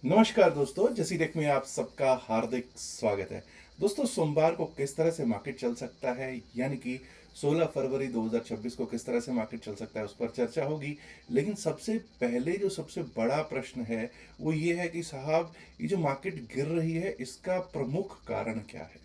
नमस्कार दोस्तों, जैसी टेक में आप सबका हार्दिक स्वागत है। दोस्तों, सोमवार को किस तरह से मार्केट चल सकता है, यानी कि 16 फरवरी 2026 को किस तरह से मार्केट चल सकता है, उस पर चर्चा होगी। लेकिन सबसे पहले जो सबसे बड़ा प्रश्न है वो ये है कि साहब, ये जो मार्केट गिर रही है इसका प्रमुख कारण क्या है।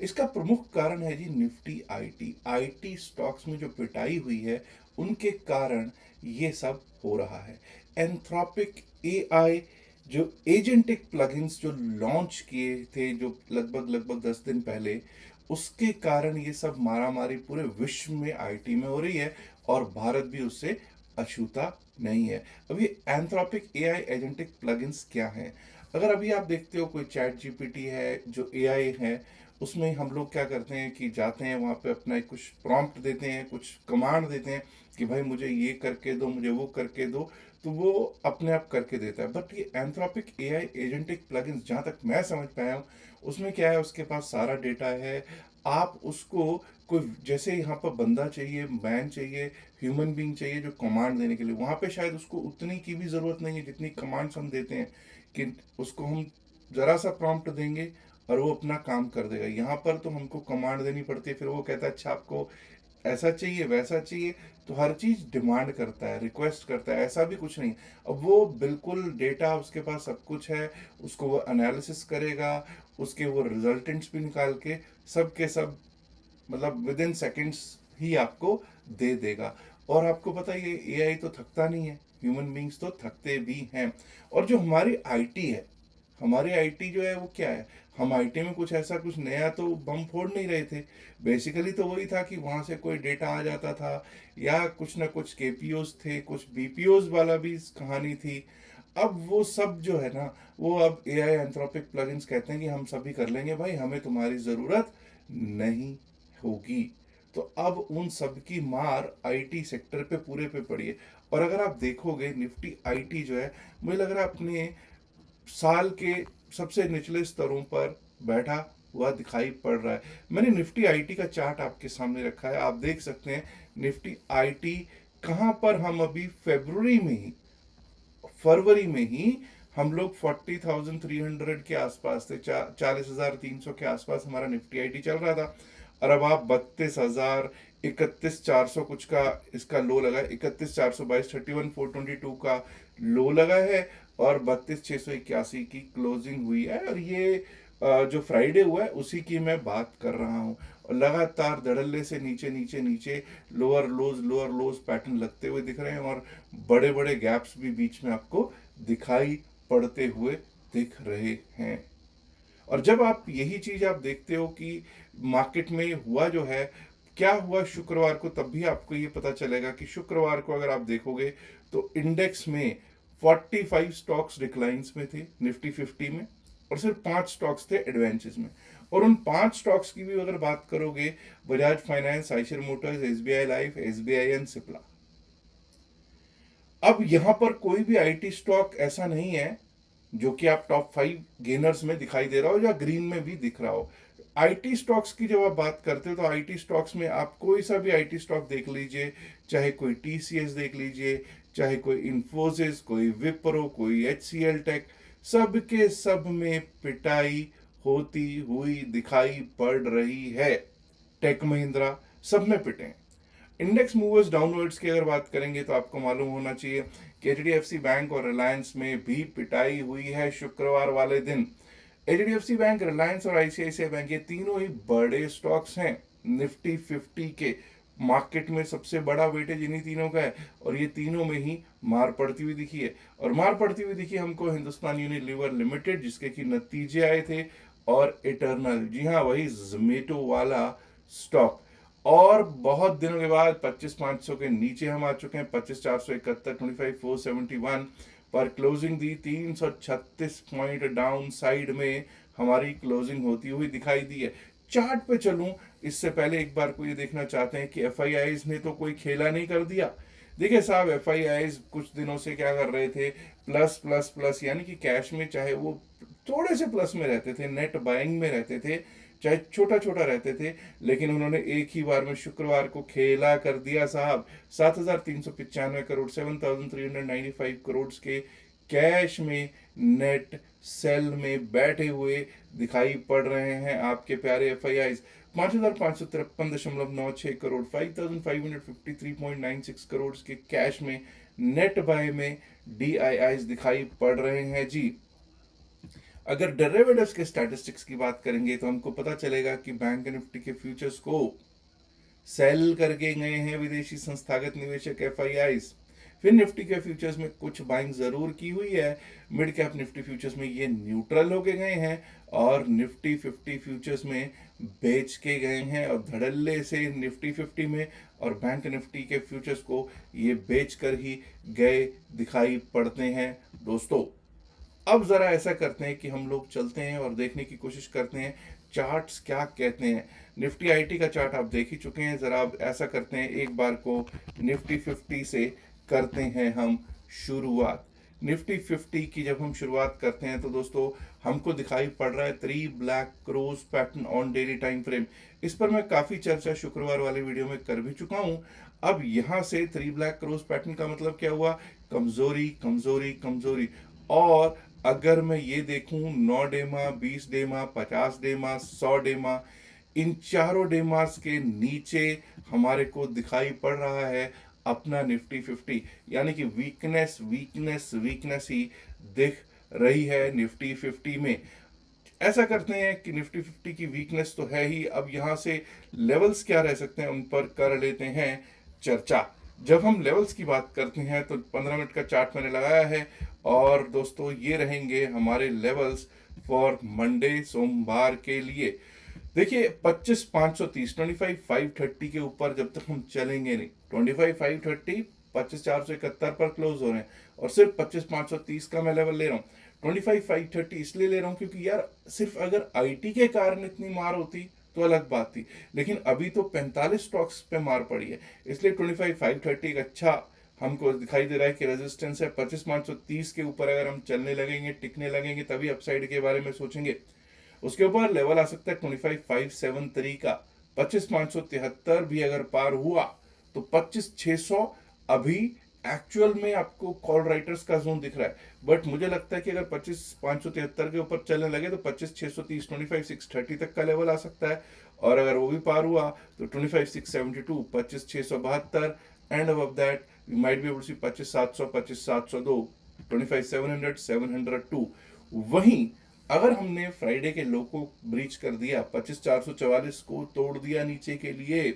इसका प्रमुख कारण है जी निफ्टी आईटी आईटी स्टॉक्स में जो पिटाई हुई है उनके कारण ये सब हो रहा है। एंथ्रोपिक एआई जो एजेंटिक प्लगइन्स जो लॉन्च किए थे, जो लगभग लगभग 10 दिन पहले, उसके कारण ये सब मारामारी पूरे विश्व में आईटी में हो रही है और भारत भी उससे अछूता नहीं है। अब ये एंथ्रोपिक एआई एजेंटिक प्लगइन्स क्या हैं? अगर अभी आप देखते हो कोई चैट जीपीटी है जो एआई है, उसमें हम लोग क्या करते हैं कि जाते हैं वहाँ पे अपना कुछ प्रॉम्प्ट देते हैं, कुछ कमांड देते हैं कि भाई मुझे ये करके दो, मुझे वो करके दो, तो वो अपने आप करके देता है। बट ये एंथ्रोपिक एआई एजेंटिक प्लगइन्स जहाँ तक मैं समझ पाया हूँ, उसमें क्या है, उसके पास सारा डेटा है। आप उसको कोई जैसे यहाँ पर बंदा चाहिए, मैन चाहिए, ह्यूमन बीइंग चाहिए जो कमांड देने के लिए, वहाँ पे शायद उसको उतनी की भी ज़रूरत नहीं है जितनी कमांड्स हम देते हैं कि उसको हम ज़रा सा प्रॉम्प्ट देंगे और वो अपना काम कर देगा। यहाँ पर तो हमको कमांड देनी पड़ती है, फिर वो कहता है अच्छा आपको ऐसा चाहिए वैसा चाहिए, तो हर चीज़ डिमांड करता है, रिक्वेस्ट करता है, ऐसा भी कुछ नहीं। अब वो बिल्कुल डेटा उसके पास सब कुछ है, उसको वो एनालिसिस करेगा, उसके वो रिजल्टेंट्स भी निकाल के सब के सब, मतलब विद इन सेकेंड्स ही आपको दे देगा। और आपको पता है ये एआई तो थकता नहीं है, ह्यूमन बींग्स तो थकते भी हैं। और जो हमारी आईटी है, हमारी आईटी जो है वो क्या है, हम आईटी में कुछ ऐसा कुछ नया तो बम फोड़ नहीं रहे थे। बेसिकली तो वही था कि वहाँ से कोई डेटा आ जाता था, या कुछ ना कुछ केपीओज थे, कुछ बीपीओज वाला भी कहानी थी। अब वो सब जो है ना, वो अब एआई एंथ्रोपिक प्लगइन्स कहते हैं कि हम सभी कर लेंगे भाई, हमें तुम्हारी ज़रूरत नहीं होगी। तो अब उन सब की मार आईटी सेक्टर पे पूरे पे पड़ी है। और अगर आप देखोगे निफ्टी आईटी जो है, मुझे लग रहा है अपने साल के सबसे निचले स्तरों पर बैठा हुआ दिखाई पड़ रहा है। मैंने निफ्टी आईटी का चार्ट आपके सामने रखा है, आप देख सकते हैं निफ्टी आईटी कहाँ पर हम अभी फरवरी में ही हम लोग 40,300 के आसपास थे, 40,300 के आसपास हमारा निफ्टी आईटी चल रहा था। और अब आप 32,000, 31,400 कुछ का इसका लो लगा है, 31,422, 31,422 का लो लगा है, और 32,681 की क्लोजिंग हुई है। और ये जो फ्राइडे हुआ है उसी की मैं बात कर रहा हूँ। और लगातार धड़ल्ले से नीचे नीचे नीचे लोअर लोज पैटर्न लगते हुए दिख रहे हैं, और बड़े बड़े गैप्स भी बीच में आपको दिखाई पड़ते हुए दिख रहे हैं। और जब आप यही चीज आप देखते हो कि मार्केट में हुआ जो है, क्या हुआ शुक्रवार को, तब भी आपको ये पता चलेगा कि शुक्रवार को अगर आप देखोगे तो इंडेक्स में 45 स्टॉक्स डिक्लाइंस में थे निफ्टी 50 में, और सिर्फ 5 स्टॉक्स थे एडवांसेस में। और उन 5 स्टॉक्स की भी अगर बात करोगे, Bajaj finance, Eicher Motors, SBI life, SBI and Cipla. अब यहां पर कोई भी आईटी स्टॉक ऐसा नहीं है जो कि आप टॉप 5 गेनर्स में दिखाई दे रहा हो या ग्रीन में भी दिख रहा हो। आईटी स्टॉक्स की जब आप बात करते हो तो आईटी स्टॉक्स में आप कोई सा भी आईटी स्टॉक देख लीजिए, चाहे कोई टीसीएस देख लीजिए, चाहे कोई इंफोसिस, कोई विप्रो, कोई एचसीएल टेक, सब के सब में पिटाई होती हुई दिखाई पड़ रही है। टेक महिंद्रा, सब में पिटे हैं। इंडेक्स मूवर्स डाउनवर्ड्स की अगर बात करेंगे तो आपको मालूम होना चाहिए कि एचडीएफसी बैंक और रिलायंस में भी पिटाई हुई है शुक्रवार वाले दिन। एचडीएफसी बैंक, रिलायंस और आईसीआईसीआई बैंक, ये तीनों ही बड़े स्टॉक्स हैं निफ्टी 50 के। मार्केट में सबसे बड़ा वेटेज इन्हीं तीनों का है, और ये तीनों में ही मार पड़ती हुई दिखी है। और मार पड़ती हुई दिखी हमको हिंदुस्तान यूनिलीवर लिमिटेड, जिसके कि नतीजे आए थे, और इटर्नल, जी हाँ वही जोमेटो वाला स्टॉक। और बहुत दिनों के बाद 25,500 के नीचे हम आ चुके हैं, 25,471, 25,471 पर क्लोजिंग दी। 336 पॉइंट डाउन साइड में हमारी क्लोजिंग होती हुई दिखाई दी है। चार्ट पे चलूं इससे पहले एक बार को ये देखना चाहते हैं कि एफआईआईज ने तो कोई खेला नहीं कर दिया। देखिए साहब, एफआईआईज कुछ दिनों से क्या कर रहे थे, प्लस प्लस प्लस, यानी कि कैश में चाहे वो थोड़े से प्लस में रहते थे, नेट बाइंग में रहते थे, चाहे छोटा छोटा रहते थे, लेकिन उन्होंने एक ही बार में शुक्रवार को खेला कर दिया साहब। 7,395 करोड़, 7,395 करोड़ के कैश में नेट सेल में बैठे हुए दिखाई पड़ रहे हैं। आपके प्यारे FIIs 5,553.96 करोड़, 5,553.96 करोड़ के कैश में नेट बाय में DIIs दिखाई पड़ रहे हैं जी। अगर डेरिवेटिव्स के स्टैटिस्टिक्स की बात करेंगे तो हमको पता चलेगा कि बैंक निफ्टी के फ्यूचर्स को सेल करके गए हैं विदेशी संस्थागत निवेशक FIIs। फिर निफ्टी के फ्यूचर्स में कुछ बाइंग जरूर की हुई है। मिड कैप निफ्टी फ्यूचर्स में ये न्यूट्रल होके गए हैं और निफ्टी 50 फ्यूचर्स में बेच के गए हैं, और धड़ल्ले से निफ्टी 50 में और बैंक निफ्टी के फ्यूचर्स को ये बेच कर ही गए दिखाई पड़ते हैं दोस्तों। अब जरा ऐसा करते हैं कि हम लोग चलते हैं और देखने की कोशिश करते हैं चार्ट्स क्या कहते हैं। निफ्टी IT का चार्ट आप देख ही चुके हैं, जरा अब ऐसा करते हैं एक बार को निफ्टी 50 से करते हैं हम शुरुआत। निफ्टी 50 की जब हम शुरुआत करते हैं तो दोस्तों हमको दिखाई पड़ रहा है 3 black cross pattern on daily time frame. इस पर मैं काफी चर्चा शुक्रवार वाले वीडियो में कर भी चुका हूं। अब यहां से 3 ब्लैक क्रॉस पैटर्न का मतलब क्या हुआ? कमजोरी कमजोरी कमजोरी। और अगर मैं ये देखूं 9 डेमा, 20 डेमा, 50 डेमा, 100 डेमा, इन चारों डेमास के नीचे हमारे को दिखाई पड़ रहा है अपना निफ्टी 50, यानी कि वीकनेस वीकनेस वीकनेस ही दिख रही है निफ्टी 50 में। ऐसा करते हैं कि निफ्टी 50 की वीकनेस तो है ही, अब यहां से लेवल्स क्या रह सकते हैं उन पर कर लेते हैं चर्चा। जब हम लेवल्स की बात करते हैं तो 15 मिनट का चार्ट मैंने लगाया है, और दोस्तों ये रहेंगे हमारे लेवल्स फॉर मंडे, सोमवार के लिए। देखिए 25,530, 25,530 के ऊपर जब तक हम चलेंगे नहीं, 25,530 25,471 पर क्लोज हो रहे हैं, और सिर्फ 25,530 का मैं लेवल ले रहा हूँ। 25,530 इसलिए ले रहा हूँ क्योंकि यार सिर्फ अगर IT के कारण इतनी मार होती तो अलग बात थी, लेकिन अभी तो 45 स्टॉक्स पे मार पड़ी है, इसलिए 25,530 एक अच्छा हमको दिखाई दे रहा है कि रेजिस्टेंस है। 25,530 के ऊपर अगर हम चलने लगेंगे, टिकने लगेंगे, तभी अपसाइड के बारे में सोचेंगे। उसके ऊपर लेवल आ सकता है 25,573 का। 25,573 भी अगर पार हुआ तो 25,600 अभी एक्चुअल में आपको कॉल राइटर्स का जोन दिख रहा है, बट मुझे लगता है कि अगर 25,573 के ऊपर चलने लगे तो 25,630, 25,630 तक का लेवल आ सकता है, और अगर वो भी पार हुआ तो 25,672, 25,672, and above that we might be able to see 25,700, 25,702, 25,700, 702। वहीं अगर हमने फ्राइडे के लो को ब्रीच कर दिया, 25,444 को तोड़ दिया नीचे के लिए,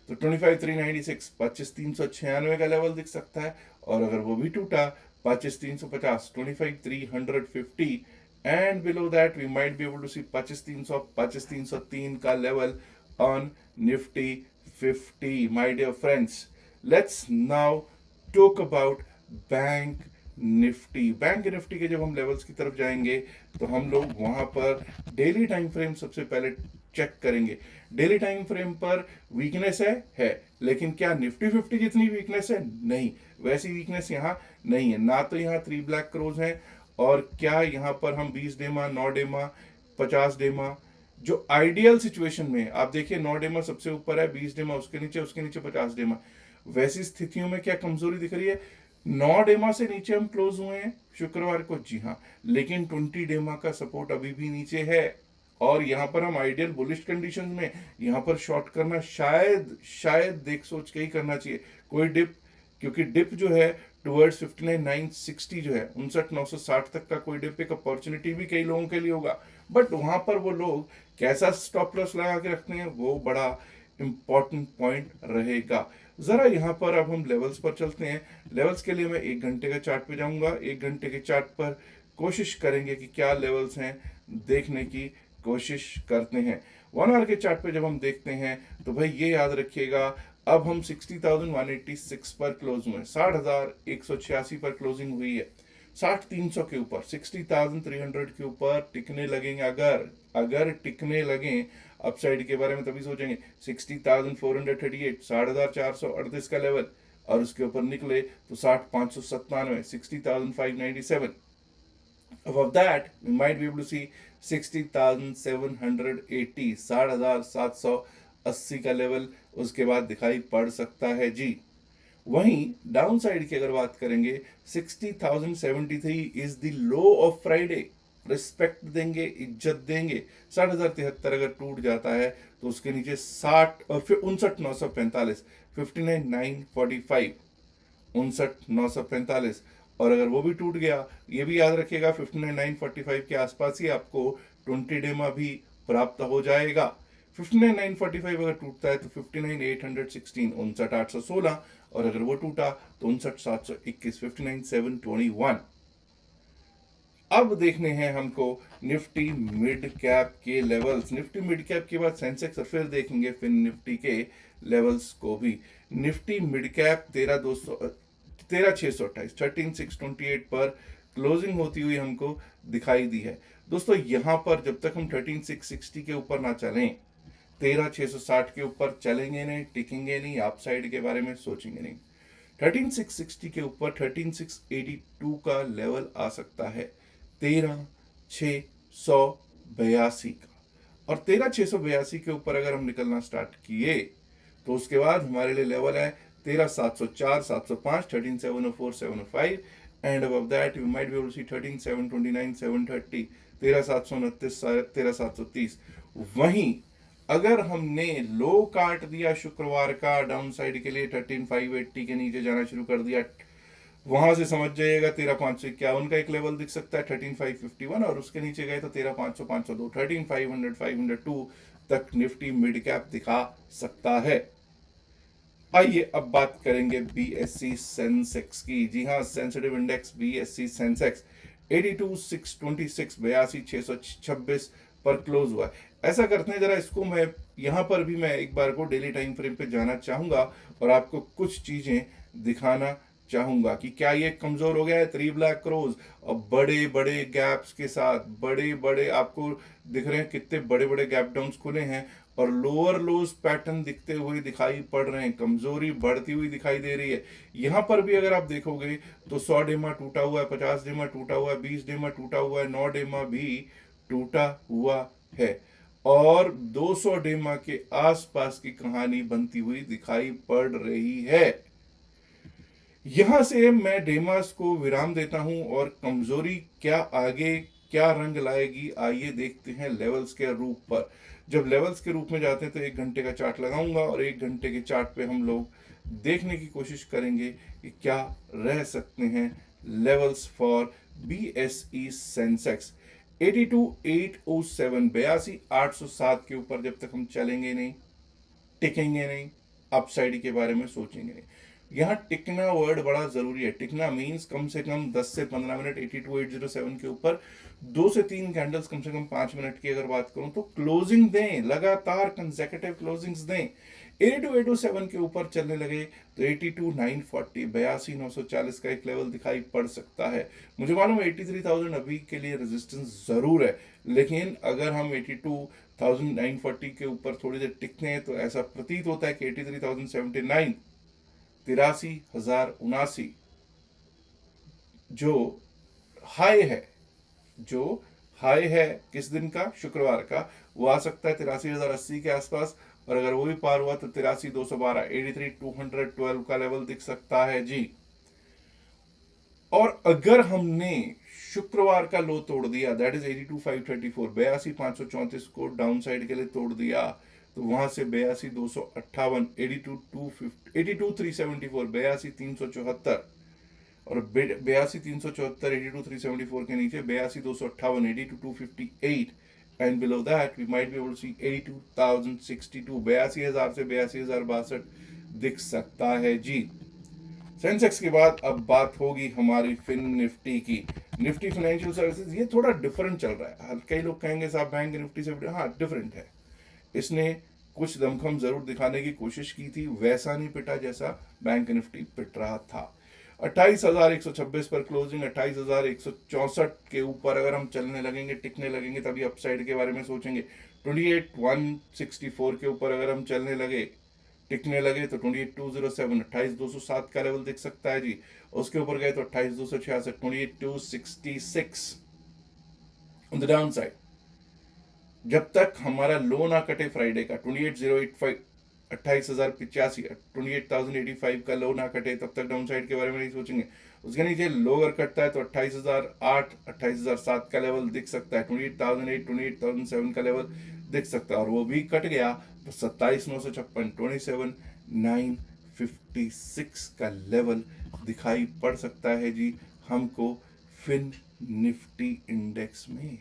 तो 25,396, 25,396 का लेवल दिख सकता है, और अगर वो भी टूटा 25,350, 25,350, and below that we might be able to see 25,300, 25,303 का level on Nifty 50। My dear friends, let's now talk about bank Nifty. Bank Nifty के जब हम लेवल्स की तरफ जाएंगे तो हम लोग वहां पर डेली टाइम फ्रेम सबसे पहले चेक करेंगे। डेली टाइम फ्रेम पर वीकनेस है, लेकिन क्या निफ्टी 50 जितनी वीकनेस है? नहीं, वैसी वीकनेस यहाँ नहीं है। ना तो यहाँ 3 ब्लैक क्रोज हैं, और क्या यहाँ पर हम 20 डेमा, 9 डेमा, 50 डेमा, जो आइडियल सिचुएशन में आप देखिए 9 डेमा सबसे ऊपर है, 20 डेमा उसके नीचे 50 डेमा, वैसी स्थितियों में क्या कमजोरी दिख रही है? 9 डेमा से नीचे हम क्लोज हुए हैं शुक्रवार को, जी हाँ, लेकिन 20 डेमा का सपोर्ट अभी भी नीचे है, और यहां पर हम आइडियल बुलिश कंडीशन में यहां पर शॉर्ट करना शायद शायद देख सोच के ही करना चाहिए। कोई डिप, क्योंकि डिप जो है टुवर्ड्स 59,960 जो है 59,960 तक का कोई डिप एक अपॉर्चुनिटी भी कई लोगों के लिए होगा, बट वहां पर वो लोग कैसा स्टॉप लॉस लगा के रखते हैं वो बड़ा इंपॉर्टेंट पॉइंट रहेगा। जरा यहाँ पर अब हम लेवल्स पर चलते हैं। लेवल्स के लिए मैं 1 घंटे के चार्ट पे जाऊंगा। 1 घंटे के चार्ट पर कोशिश करेंगे कि क्या लेवल्स हैं देखने की कोशिश करते हैं। 1 आवर के चार्ट पे जब हम देखते हैं तो भाई ये याद रखिएगा, अब हम 60,186 पर क्लोज हुए, 60,186 पर क्लोजिंग हुई है। 60,300 के ऊपर, 60,300 के ऊपर टिकने लगेंगे, अगर टिकने लगे अपसाइड के बारे में तभी सोचेंगे। 60,438, 60,438 का लेवल, और उसके ऊपर निकले तो 60,597, 60,597। Above that, we might be able to see 60,780, 60,780 का लेवल उसके बाद दिखाई पड़ सकता है जी। वहीं डाउन साइड की अगर बात करेंगे 60,073 is the low of Friday. Respect देंगे, इज्जत देंगे। 60,073 अगर टूट जाता है तो उसके नीचे 59,945, 59,945, 59,945। और अगर वो भी टूट गया, ये भी याद रखिएगा 59,945 के आसपास ही आपको 20 डेमा भी प्राप्त हो जाएगा। 59,945 अगर टूटता है तो 59,816, 59,816। और अगर वो टूटा तो 59,721, 59,721। अब देखने हैं हमको निफ्टी मिड कैप के लेवल्स। निफ्टी मिड कैप के बाद सेंसेक्स और फिर देखेंगे फिर निफ्टी के लेवल्स को भी। निफ्टी मिड कैप 13,628, 13,628 पर क्लोजिंग होती हुई हमको दिखाई दी है। दोस्तों यहां पर जब तक हम 13,660 के ऊपर ना चलें, 13,660 के ऊपर चलेंगे नहीं, टिकेंगे नहीं, आप साइड के बारे में सोचेंगे नहीं। 13,660 के ऊपर 13,682 का लेवल आ सकता है, 13,682 का। और 13,682 के ऊपर अगर हम निकलना स्टार्ट किए तो उसके बाद हमारे लिए लेवल है 13,704, 705, 13,704, 705। And above that you might be able to see 13,729, 730, 13,729, 13,730। वहीं अगर हमने लो काट दिया शुक्रवार का डाउन साइड के लिए 13,580 के नीचे जाना शुरू कर दिया, वहां से समझ जाइएगा 13,551 का एक लेवल दिख सकता है 13,551। और उसके नीचे गए तो 13,500, 502, 13,500, 502 तक निफ्टी मिड कैप दिखा सकता है। आइए अब बात करेंगे बीएससी सेंसेक्स की। जी हाँ, सेंसिटिव इंडेक्स बीएससी सेंसेक्स 82,626, 82,626 पर क्लोज हुआ है। ऐसा करते हैं, जरा इसको मैं यहां पर भी मैं एक बार को डेली टाइम फ्रेम पे जाना चाहूंगा और आपको कुछ चीजें दिखाना चाहूंगा कि क्या ये कमजोर हो गया है। 3 ब्लैक क्रोज और बड़े बड़े गैप्स के साथ, बड़े बड़े आपको दिख रहे हैं कितने बड़े बड़े गैप डाउन्स खुले हैं और लोअर लोज पैटर्न दिखते हुए दिखाई पड़ रहे हैं, कमजोरी बढ़ती हुई दिखाई दे रही है। यहां पर भी अगर आप देखोगे तो 100 डेमा टूटा हुआ है, 50 डेमा टूटा हुआ है, 20 डेमा टूटा हुआ है, 9 डेमा भी टूटा हुआ है और 200 डेमा के आसपास की कहानी बनती हुई दिखाई पड़ रही है। यहां से मैं डेमास को विराम देता हूं और कमजोरी क्या आगे क्या रंग लाएगी, आइए देखते हैं लेवल्स के रूप पर। जब लेवल्स के रूप में जाते हैं तो 1 घंटे का चार्ट लगाऊंगा और 1 घंटे के चार्ट पे हम लोग देखने की कोशिश करेंगे कि क्या रह सकते हैं लेवल्स फॉर बीएसई सेंसेक्स। 82,807, 82,807 के ऊपर जब तक हम चलेंगे नहीं, टिकेंगे नहीं, अपसाइड के बारे में सोचेंगे नहीं। यहाँ टिकना वर्ड बड़ा जरूरी है। टिकना मीन्स कम से कम 10 से 15 मिनट 82,807 के ऊपर 2 से 3 कैंडल्स कम से कम 5 मिनट की अगर बात करूं तो क्लोजिंग दें, लगातार कंसेक्यूटिव क्लोजिंग्स दें। 82,807 के ऊपर चलने लगे तो 82,940, 82,940 का एक लेवल दिखाई पड़ सकता है। मुझे मालूम है 83,000 अभी के लिए रेजिस्टेंस जरूर है, लेकिन अगर हम 82,940 के ऊपर थोड़ी देर टिकते हैं तो ऐसा प्रतीत होता है कि 83,079, 83,079 जो हाई है, जो हाई है किस दिन का, शुक्रवार का, वो आ सकता है 83,080 के आसपास। और अगर वो भी पार हुआ तो 83,212, 83,212 का लेवल दिख सकता है जी। और अगर हमने शुक्रवार का लो तोड़ दिया, दैट इज 82,534, 82,534 को डाउन साइड के लिए तोड़ दिया, तो वहां से 82,258, 82,374, 82,374 और 82,374, 82,374 के नीचे 82,258, 82,258 and below that we might be able to see 82,062, 82,000 से 82,062 दिख सकता है जी। सेंसेक्स के बाद अब बात होगी हमारी फिन निफ्टी की। निफ्टी फाइनेंशियल सर्विसेज ये थोड़ा डिफरेंट चल रहा है। कई लोग कहेंगे साहब बैंक निफ्टी से, हाँ डिफरेंट है। इसने कुछ दमखम जरूर दिखाने की कोशिश की थी, वैसा नहीं पिटा जैसा बैंक निफ्टी पिट रहा था। 28,126 पर क्लोजिंग, 28,164 के ऊपर अगर हम चलने लगेंगे, टिकने लगेंगे, तभी अपसाइड के बारे में सोचेंगे। 28,164 के ऊपर अगर हम चलने लगे, टिकने लगे तो 28,207, 28,207 का लेवल दिख सकता है जी। उसके ऊपर गए तो 28,266, 28,266 ऑन द डाउन साइड। जब तक हमारा लो ना कटे फ्राइडे का 28,085, 28,085, 28,085 का लो ना कटे तब तक डाउन साइड के बारे में नहीं सोचेंगे। उसके नीचे लो अगर कटता है तो 28,008, 28,007 का लेवल दिख सकता है, 28,008, 28,007 का लेवल दिख सकता है, और वो भी कट गया तो 27,956, 27,956 का लेवल दिखाई पड़ सकता है जी हमको फिन निफ्टी इंडेक्स में।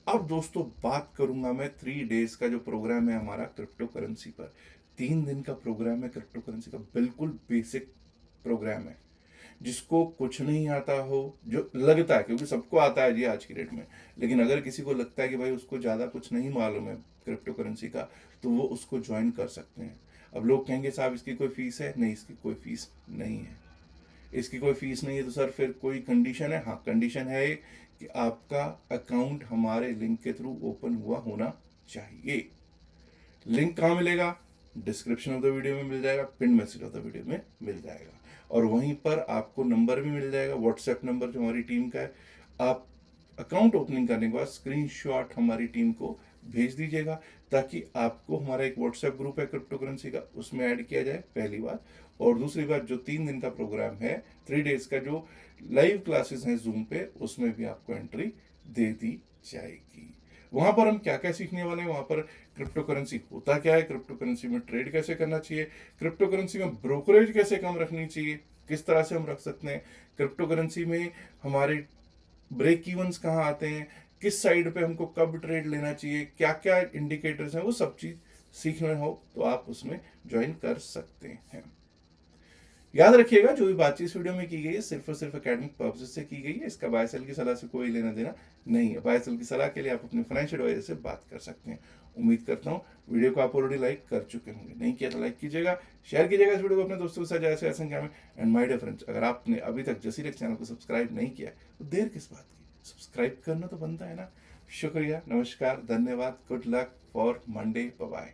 अब दोस्तों बात करूंगा मैं 3 डेज का जो प्रोग्राम है हमारा क्रिप्टो करेंसी पर। 3 दिन का प्रोग्राम है क्रिप्टो करेंसी का, बिल्कुल बेसिक प्रोग्राम है। जिसको कुछ नहीं आता हो, जो लगता है, क्योंकि सबको आता है जी आज की डेट में, लेकिन अगर किसी को लगता है कि भाई उसको ज़्यादा कुछ नहीं मालूम है क्रिप्टो करेंसी का, तो वो उसको ज्वाइन कर सकते हैं। अब लोग कहेंगे साहब इसकी कोई फीस है? नहीं, इसकी कोई फीस नहीं है। इसकी कोई फीस नहीं है तो सर फिर कोई कंडीशन है? हाँ, कंडीशन है कि आपका अकाउंट हमारे लिंक के थ्रू ओपन हुआ होना चाहिए। लिंक कहाँ मिलेगा? डिस्क्रिप्शन ऑफ द वीडियो में मिल जाएगा, pin message of the video में मिल जाएगा, और वहीं पर आपको नंबर भी मिल जाएगा, व्हाट्सएप नंबर जो हमारी टीम का है। आप अकाउंट ओपनिंग करने के बाद स्क्रीनशॉट हमारी टीम को भेज दीजिएगा, ताकि आपको हमारा एक व्हाट्सएप ग्रुप है क्रिप्टो करेंसी का, उसमें ऐड किया जाए, पहली बात। और दूसरी बात, जो 3 दिन का प्रोग्राम है, 3 डेज का जो लाइव क्लासेस हैं जूम पे, उसमें भी आपको एंट्री दे दी जाएगी। वहां पर हम क्या क्या सीखने वाले हैं, वहां पर क्रिप्टो करेंसी होता क्या है, क्रिप्टो करेंसी में ट्रेड कैसे करना चाहिए, क्रिप्टो करेंसी में ब्रोकरेज कैसे कम रखनी चाहिए, किस तरह से हम रख सकते हैं, क्रिप्टो करेंसी में हमारे ब्रेक इवन्स कहाँ आते हैं, किस साइड पे हमको कब ट्रेड लेना चाहिए, क्या क्या इंडिकेटर्स हैं, वो सब चीज सीखना हो तो आप उसमें ज्वाइन कर सकते हैं। याद रखिएगा, जो भी बातचीत इस वीडियो में की गई है सिर्फ और सिर्फ एकेडमिक पर्पज से की गई है। इसका बाय सेल की सलाह से कोई लेना देना नहीं है। बाय सेल की सलाह के लिए आप अपने फाइनेंशियल एडवाइजर से बात कर सकते हैं। उम्मीद करता हूँ वीडियो को आप ऑलरेडी लाइक कर चुके होंगे, नहीं किया तो लाइक कीजिएगा, शेयर कीजिएगा इस वीडियो को अपने दोस्तों के साथ ज़्यादा से ज़्यादा संख्या में। एंड माय डियर फ्रेंड्स, अगर आपने अभी तक जसीरेक्स चैनल को सब्सक्राइब नहीं किया तो देर किस बात की, सब्सक्राइब करना तो बनता है ना। शुक्रिया, नमस्कार, धन्यवाद, good luck for Monday, bye bye.